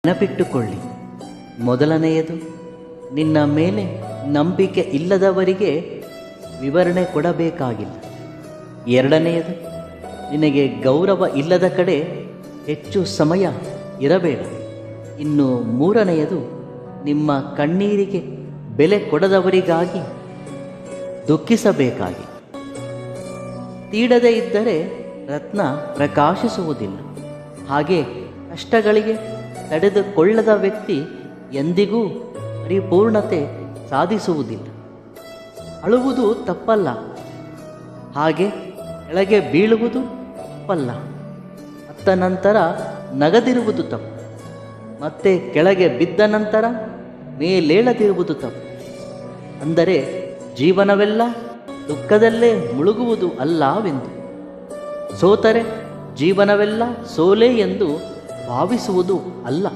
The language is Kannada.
ನೆನಪಿಟ್ಟುಕೊಳ್ಳಿ. ಮೊದಲನೆಯದು, ನಿನ್ನ ಮೇಲೆ ನಂಬಿಕೆ ಇಲ್ಲದವರಿಗೆ ವಿವರಣೆ ಕೊಡಬೇಕಾಗಿಲ್ಲ. ಎರಡನೆಯದು, ನಿನಗೆ ಗೌರವ ಇಲ್ಲದ ಕಡೆ ಹೆಚ್ಚು ಸಮಯ ಇರಬೇಡ. ಇನ್ನು ಮೂರನೆಯದು, ನಿಮ್ಮ ಕಣ್ಣೀರಿಗೆ ಬೆಲೆ ಕೊಡದವರಿಗಾಗಿ ದುಃಖಿಸಬೇಕಾಗಿ. ತೀಡದೇ ಇದ್ದರೆ ರತ್ನ ಪ್ರಕಾಶಿಸುವುದಿಲ್ಲ. ಹಾಗೆ ಕಷ್ಟಗಳಿಗೆ ತಡೆದುಕೊಳ್ಳದ ವ್ಯಕ್ತಿ ಎಂದಿಗೂ ಪರಿಪೂರ್ಣತೆ ಸಾಧಿಸುವುದಿಲ್ಲ. ಅಳುವುದು ತಪ್ಪಲ್ಲ, ಹಾಗೆ ಕೆಳಗೆ ಬೀಳುವುದು ತಪ್ಪಲ್ಲ. ಅತ್ತ ನಂತರ ನಗದಿರುವುದು ತಪ್ಪು, ಮತ್ತೆ ಕೆಳಗೆ ಬಿದ್ದ ನಂತರ ಮೇಲೇಳದಿರುವುದು ತಪ್ಪು. ಅಂದರೆ ಜೀವನವೆಲ್ಲ ದುಃಖದಲ್ಲೇ ಮುಳುಗುವುದು ಅಲ್ಲವೆಂದು. ಸೋತರೆ ಜೀವನವೆಲ್ಲ ಸೋಲೆ ಎಂದು ಭಾವಿಸುವುದು ಅಲ್ಲ.